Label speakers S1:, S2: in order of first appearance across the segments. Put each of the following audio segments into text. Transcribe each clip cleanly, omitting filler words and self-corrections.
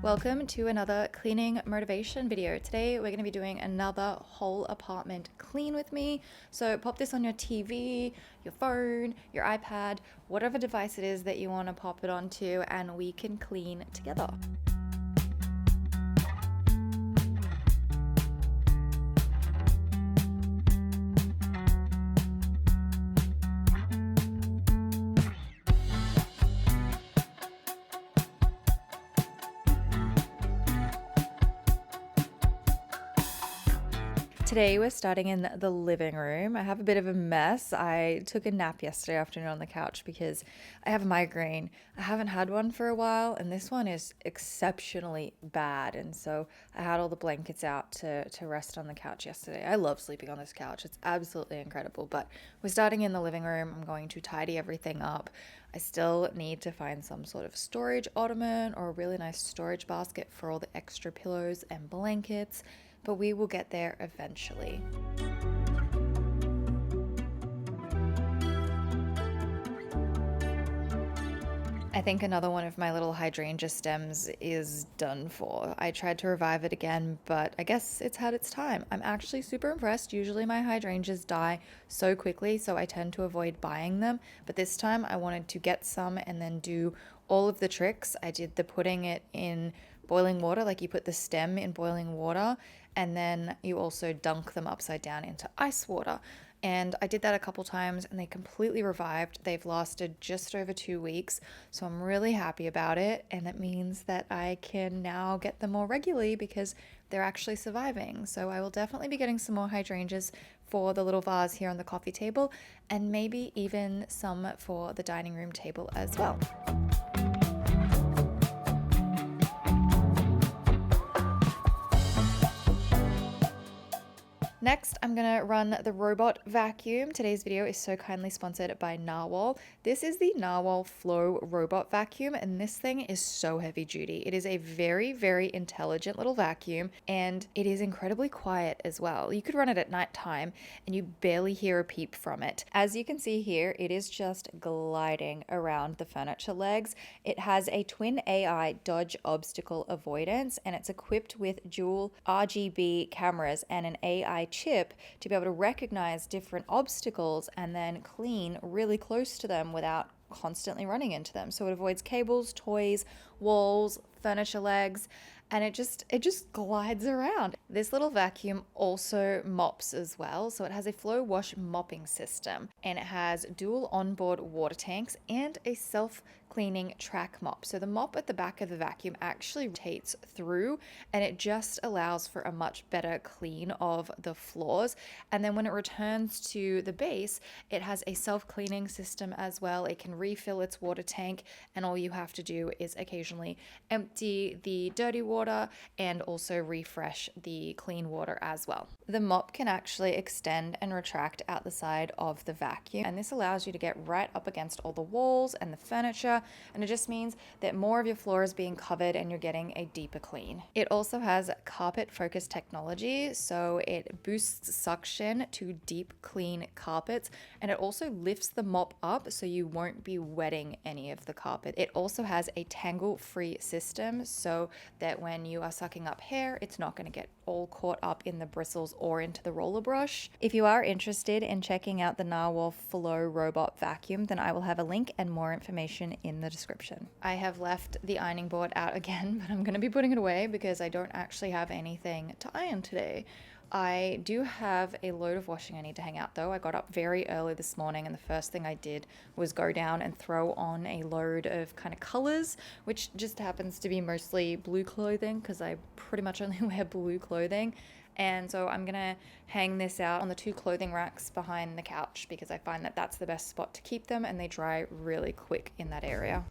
S1: Welcome to another cleaning motivation video. Today we're going to be doing another whole apartment clean with me. So pop this on your TV, your phone, your iPad, whatever device it is that you want to pop it onto, and we can clean together. Today we're starting in the living room. I have a bit of a mess. I took a nap yesterday afternoon on the couch because I have a migraine. I haven't had one for a while, and this one is exceptionally bad. And so I had all the blankets out to rest on the couch yesterday. I love sleeping on this couch. It's absolutely incredible. But we're starting in the living room. I'm going to tidy everything up. I still need to find some sort of storage ottoman or a really nice storage basket for all the extra pillows and blankets, but we will get there eventually. I think another one of my little hydrangea stems is done for. I tried to revive it again, but I guess it's had its time. I'm actually super impressed. Usually my hydrangeas die so quickly, so I tend to avoid buying them. But this time I wanted to get some and then do all of the tricks. I did the putting it in boiling water, like you put the stem in boiling water, and then you also dunk them upside down into ice water. And I did that a couple times and they completely revived. They've lasted just over 2 weeks, so I'm really happy about it. And it means that I can now get them more regularly because they're actually surviving. So I will definitely be getting some more hydrangeas for the little vase here on the coffee table, and maybe even some for the dining room table as well. Next, I'm gonna run the robot vacuum. Today's video is so kindly sponsored by Narwhal. This is the Narwhal Flow robot vacuum, and this thing is so heavy duty. It is a very, very intelligent little vacuum, and it is incredibly quiet as well. You could run it at night time and you barely hear a peep from it. As you can see here, it is just gliding around the furniture legs. It has a twin AI dodge obstacle avoidance, and it's equipped with dual RGB cameras and an AI chip to be able to recognize different obstacles and then clean really close to them without constantly running into them. So it avoids cables, toys, walls, furniture legs, and it just glides around. This little vacuum also mops as well. So it has a flow wash mopping system, and it has dual onboard water tanks and a self-cleaning track mop. So the mop at the back of the vacuum actually rotates through, and it just allows for a much better clean of the floors. And then when it returns to the base, it has a self-cleaning system as well. It can refill its water tank, and all you have to do is occasionally empty the dirty water and also refresh the clean water as well. The mop can actually extend and retract out the side of the vacuum, and this allows you to get right up against all the walls and the furniture, and it just means that more of your floor is being covered and you're getting a deeper clean. It also has carpet focus technology, so it boosts suction to deep clean carpets, and it also lifts the mop up so you won't be wetting any of the carpet. It also has a tangle-free system so that when you are sucking up hair, it's not going to get all caught up in the bristles or into the roller brush. If you are interested in checking out the Narwhal Flow robot vacuum, then I will have a link and more information in the description. I have left the ironing board out again, but I'm going to be putting it away because I don't actually have anything to iron today. I do have a load of washing I need to hang out though. I got up very early this morning, and the first thing I did was go down and throw on a load of kind of colors, which just happens to be mostly blue clothing because I pretty much only wear blue clothing. And so I'm gonna hang this out on the 2 clothing racks behind the couch because I find that that's the best spot to keep them, and they dry really quick in that area.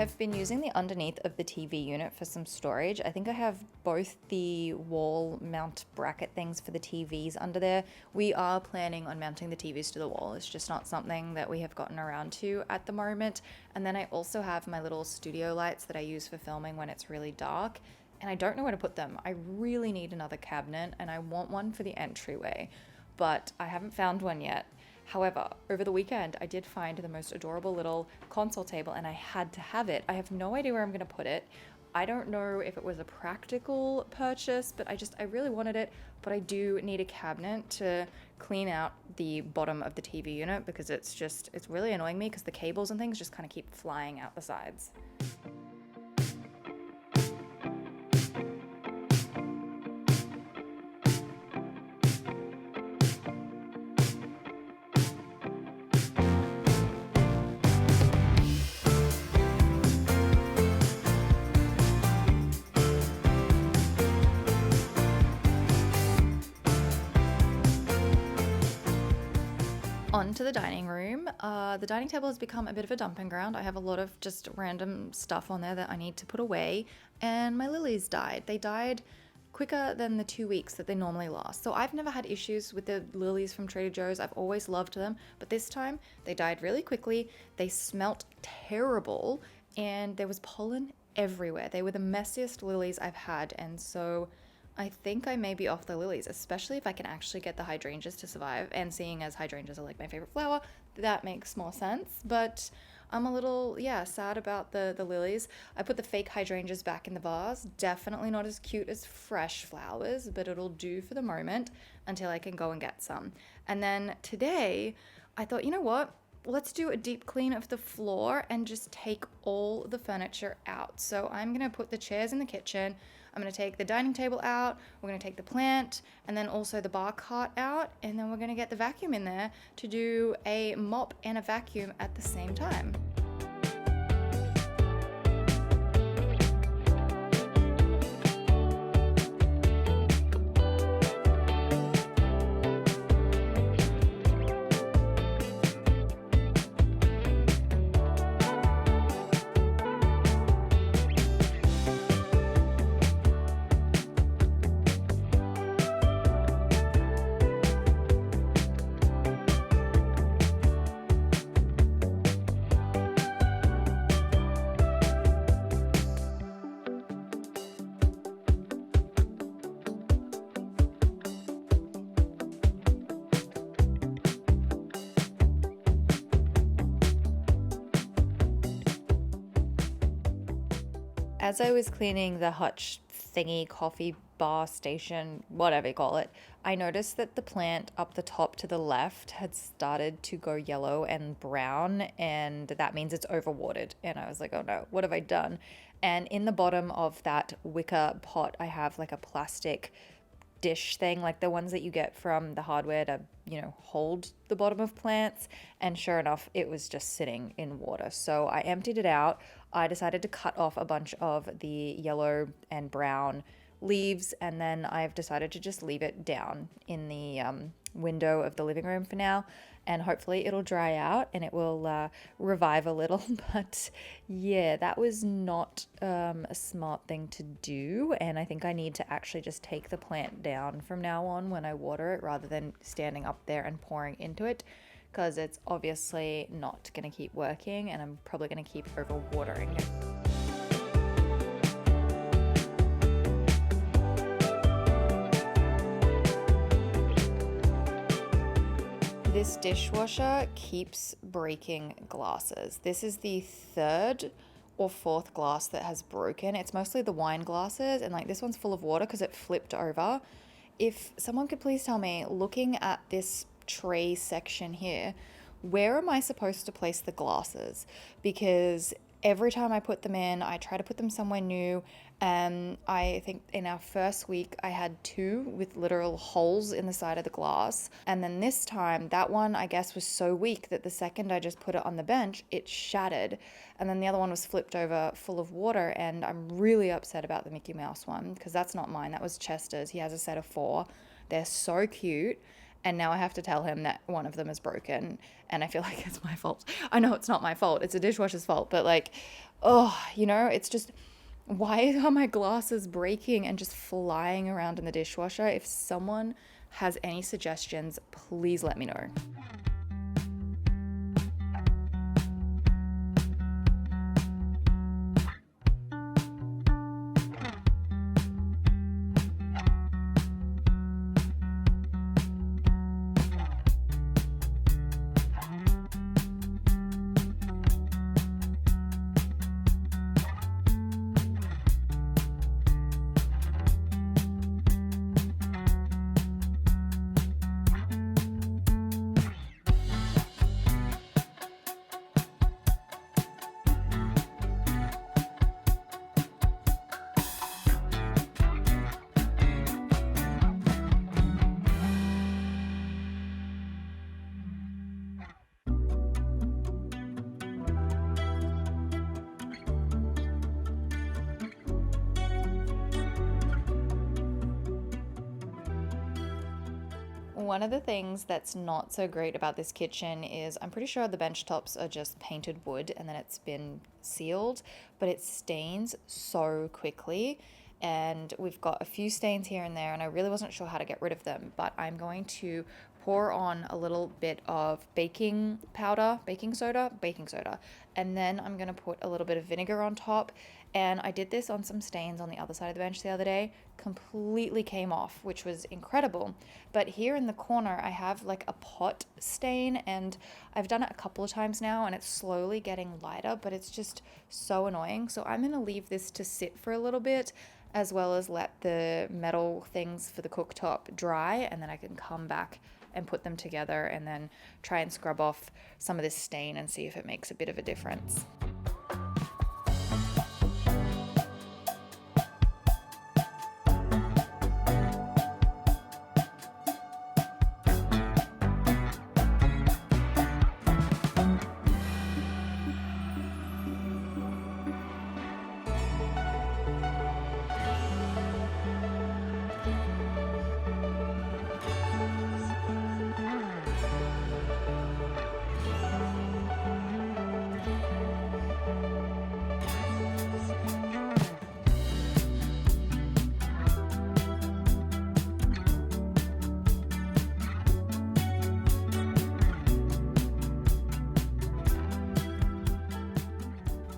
S1: have been using the underneath of the TV unit for some storage. I think I have both the wall mount bracket things for the TVs under there. We are planning on mounting the TVs to the wall. It's just not something that we have gotten around to at the moment. And then I also have my little studio lights that I use for filming when it's really dark. And I don't know where to put them. I really need another cabinet and I want one for the entryway, but I haven't found one yet. However, over the weekend, I did find the most adorable little console table and I had to have it. I have no idea where I'm going to put it. I don't know if it was a practical purchase, but I really wanted it. But I do need a cabinet to clean out the bottom of the TV unit because it's really annoying me because the cables and things just kind of keep flying out the sides. On to the dining room. The dining table has become a bit of a dumping ground. I have a lot of just random stuff on there that I need to put away. And my lilies died. They died quicker than the 2 weeks that they normally last. So I've never had issues with the lilies from Trader Joe's. I've always loved them. But this time they died really quickly. They smelt terrible and there was pollen everywhere. They were the messiest lilies I've had. And so I think I may be off the lilies, especially if I can actually get the hydrangeas to survive. And seeing as hydrangeas are like my favorite flower, that makes more sense. But I'm a little, sad about the lilies. I put the fake hydrangeas back in the vase. Definitely not as cute as fresh flowers, but it'll do for the moment until I can go and get some. And then today, I thought, you know what? Let's do a deep clean of the floor and just take all the furniture out. So I'm gonna put the chairs in the kitchen. I'm gonna take the dining table out. We're gonna take the plant and then also the bar cart out. And then we're gonna get the vacuum in there to do a mop and a vacuum at the same time. As I was cleaning the hutch thingy, coffee bar station, whatever you call it, I noticed that the plant up the top to the left had started to go yellow and brown, and that means it's overwatered. And I was like, oh no, what have I done? And in the bottom of that wicker pot, I have like a plastic dish thing, like the ones that you get from the hardware to, hold the bottom of plants. And sure enough, it was just sitting in water. So I emptied it out. I decided to cut off a bunch of the yellow and brown leaves, and then I've decided to just leave it down in the window of the living room for now, and hopefully it'll dry out and it will revive a little. But yeah, that was not a smart thing to do, and I think I need to actually just take the plant down from now on when I water it rather than standing up there and pouring into it, because it's obviously not going to keep working and I'm probably going to keep overwatering it. This dishwasher keeps breaking glasses. This is the third or fourth glass that has broken. It's mostly the wine glasses, and like this one's full of water because it flipped over. If someone could please tell me, looking at this tray section here, where am I supposed to place the glasses? Because every time I put them in, I try to put them somewhere new. And I think in our first week, I had 2 with literal holes in the side of the glass. And then this time, that one, I guess, was so weak that the second I just put it on the bench, it shattered. And then the other one was flipped over full of water. And I'm really upset about the Mickey Mouse one because that's not mine. That was Chester's. He has a set of 4. They're so cute. And now I have to tell him that one of them is broken. And I feel like it's my fault. I know it's not my fault. It's a dishwasher's fault. But like, oh, it's just, why are my glasses breaking and just flying around in the dishwasher? If someone has any suggestions, please let me know. One of the things that's not so great about this kitchen is I'm pretty sure the bench tops are just painted wood and then it's been sealed, but it stains so quickly. And we've got a few stains here and there, and I really wasn't sure how to get rid of them, but I'm going to pour on a little bit of baking powder, baking soda, and then I'm going to put a little bit of vinegar on top. And I did this on some stains on the other side of the bench the other day, completely came off, which was incredible. But here in the corner, I have like a pot stain, and I've done it a couple of times now, and it's slowly getting lighter, but it's just so annoying. So I'm going to leave this to sit for a little bit, as well as let the metal things for the cooktop dry, and then I can come back and put them together and then try and scrub off some of this stain and see if it makes a bit of a difference.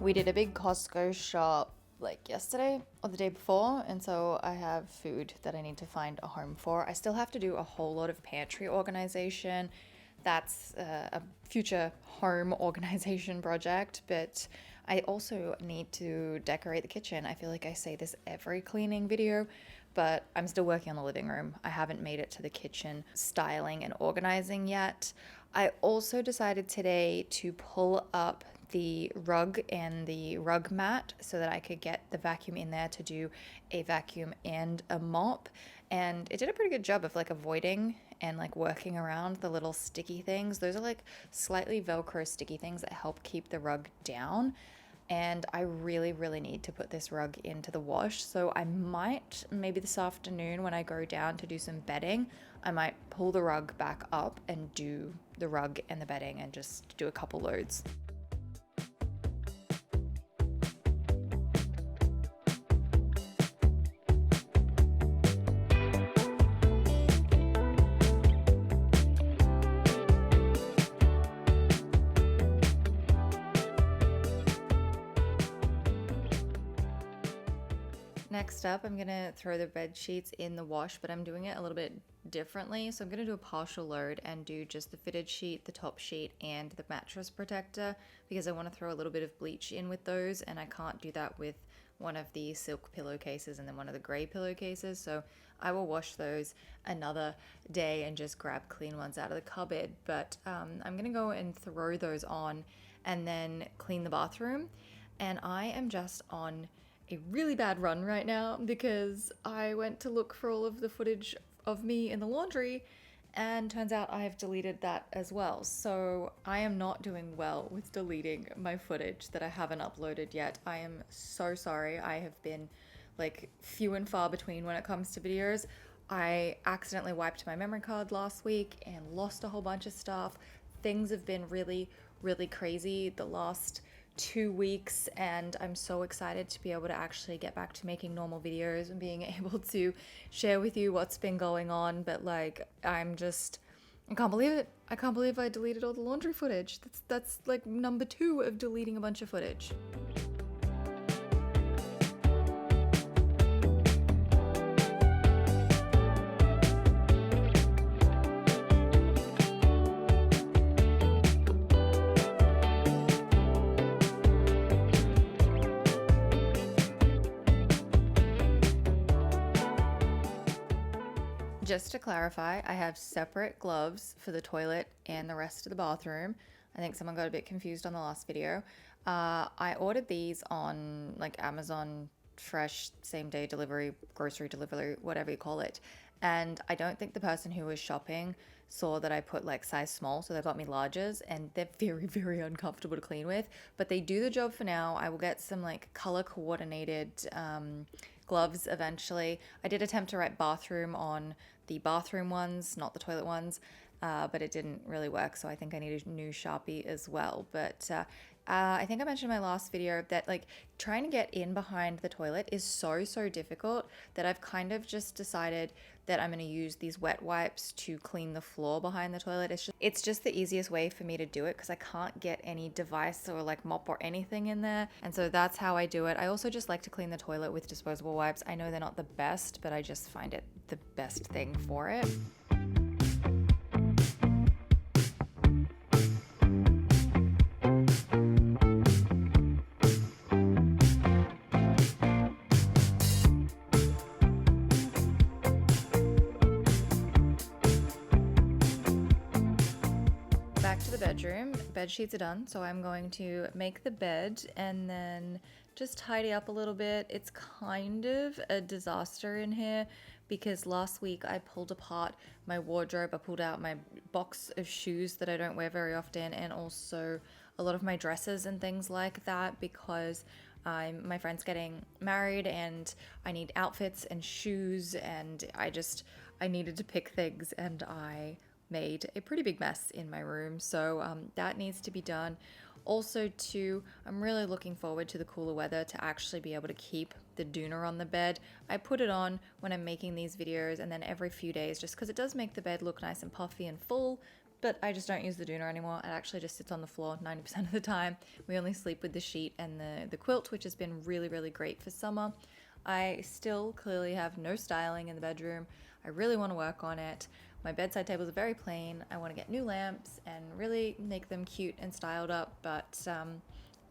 S1: We did a big Costco shop like yesterday or the day before, and so I have food that I need to find a home for. I still have to do a whole lot of pantry organization. That's a future home organization project, but I also need to decorate the kitchen. I feel like I say this every cleaning video, but I'm still working on the living room. I haven't made it to the kitchen styling and organizing yet. I also decided today to pull up the rug and the rug mat so that I could get the vacuum in there to do a vacuum and a mop. And it did a pretty good job of like avoiding and like working around the little sticky things. Those are like slightly Velcro sticky things that help keep the rug down. And I really, really need to put this rug into the wash. So I might, maybe this afternoon when I go down to do some bedding, I might pull the rug back up and do the rug and the bedding and just do a couple loads. Next up, I'm gonna throw the bed sheets in the wash, but I'm doing it a little bit differently. So I'm gonna do a partial load and do just the fitted sheet, the top sheet, and the mattress protector because I want to throw a little bit of bleach in with those, and I can't do that with one of the silk pillowcases and then one of the gray pillowcases. So I will wash those another day and just grab clean ones out of the cupboard. But I'm gonna go and throw those on and then clean the bathroom. And I am just on a really bad run right now because I went to look for all of the footage of me in the laundry and turns out I have deleted that as well. So I am not doing well with deleting my footage that I haven't uploaded yet. I am so sorry. I have been like few and far between when it comes to videos. I accidentally wiped my memory card last week and lost a whole bunch of stuff. Things have been really, really crazy the last 2 weeks, and I'm so excited to be able to actually get back to making normal videos and being able to share with you what's been going on. But like, I can't believe it. I can't believe I deleted all the laundry footage. That's like number 2 of deleting a bunch of footage. Just to clarify, I have separate gloves for the toilet and the rest of the bathroom. I think someone got a bit confused on the last video. I ordered these on like Amazon Fresh, same day delivery, grocery delivery, whatever you call it. And I don't think the person who was shopping saw that I put like size small, so they got me larges, and they're very, very uncomfortable to clean with. But they do the job for now. I will get some like color coordinated gloves eventually. I did attempt to write bathroom on the bathroom ones, not the toilet ones, but it didn't really work. So I think I need a new Sharpie as well. But I think I mentioned in my last video that like trying to get in behind the toilet is so difficult that I've kind of just decided that I'm going to use these wet wipes to clean the floor behind the toilet. It's just the easiest way for me to do it because I can't get any device or like mop or anything in there. And so that's how I do it. I also just like to clean the toilet with disposable wipes. I know they're not the best, but I just find it the best thing for it. Back to the bedroom. Bed sheets are done, so I'm going to make the bed and then just tidy up a little bit. It's kind of a disaster in here because last week I pulled apart my wardrobe. I pulled out my box of shoes that I don't wear very often, and also a lot of my dresses and things like that because my friend's getting married and I need outfits and shoes, and I needed to pick things, and I made a pretty big mess in my room. So that needs to be done. Also too, I'm really looking forward to the cooler weather to actually be able to keep the doona on the bed. I put it on when I'm making these videos and then every few days just because it does make the bed look nice and puffy and full, but I just don't use the doona anymore. It actually just sits on the floor 90% of the time. We only sleep with the sheet and the quilt, which has been really great for summer. I still clearly have no styling in the bedroom. I really want to work on it. My bedside tables are very plain. I want to get new lamps and really make them cute and styled up, but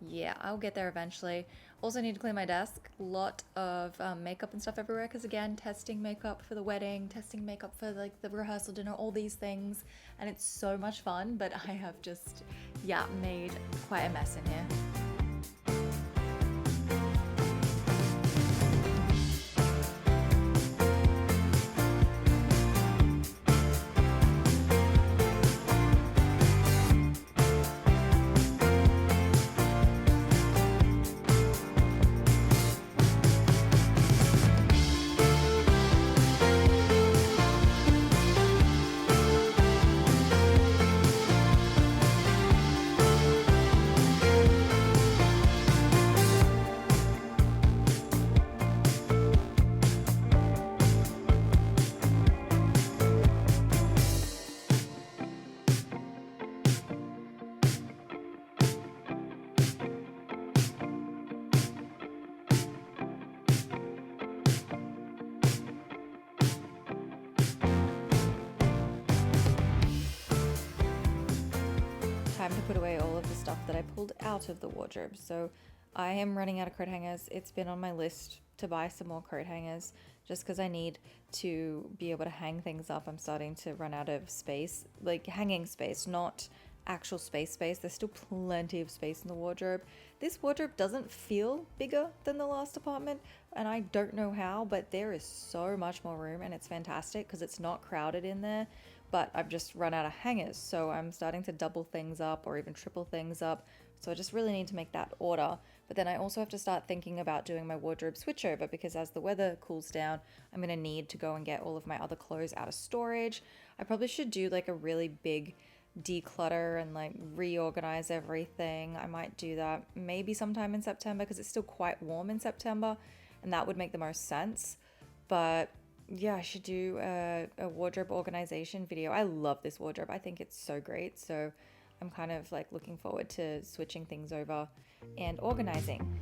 S1: yeah, I'll get there eventually. Also need to clean my desk. A lot of makeup and stuff everywhere because again, testing makeup for the wedding, testing makeup for like the rehearsal dinner, all these things, and it's so much fun, but I have just, yeah, made quite a mess in here. Time to put away all of the stuff that I pulled out of the wardrobe. So I am running out of coat hangers. It's been on my list to buy some more coat hangers just because I need to be able to hang things up. I'm starting to run out of space, like hanging space, not actual space. There's still plenty of space in the wardrobe. This wardrobe doesn't feel bigger than the last apartment, and I don't know how, but there is so much more room and it's fantastic because it's not crowded in there. but I've just run out of hangers. So I'm starting to double things up or even triple things up. So I just really need to make that order. But then I also have to start thinking about doing my wardrobe switchover, because as the weather cools down, I'm gonna need to go and get all of my other clothes out of storage. I probably should do like a really big declutter and like reorganize everything. I might do that maybe sometime in September, because it's still quite warm in September, and that would make the most sense. But yeah, I should do a wardrobe organization video. I love this wardrobe. I think it's so great. So I'm kind of like looking forward to switching things over and organizing.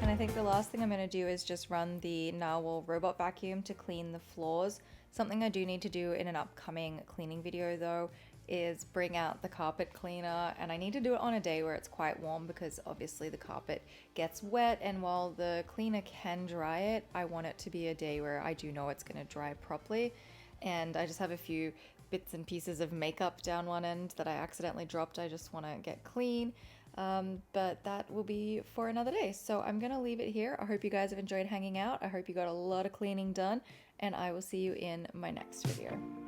S1: And I think the last thing I'm going to do is just run the Narwhal robot vacuum to clean the floors. Something I do need to do in an upcoming cleaning video though is bring out the carpet cleaner, and I need to do it on a day where it's quite warm, because obviously the carpet gets wet, and while the cleaner can dry it, I want it to be a day where I do know it's going to dry properly. And I just have a few bits and pieces of makeup down one end that I accidentally dropped. I just want to get clean. But that will be for another day. So I'm going to leave it here. I hope you guys have enjoyed hanging out. I hope you got a lot of cleaning done, and I will see you in my next video.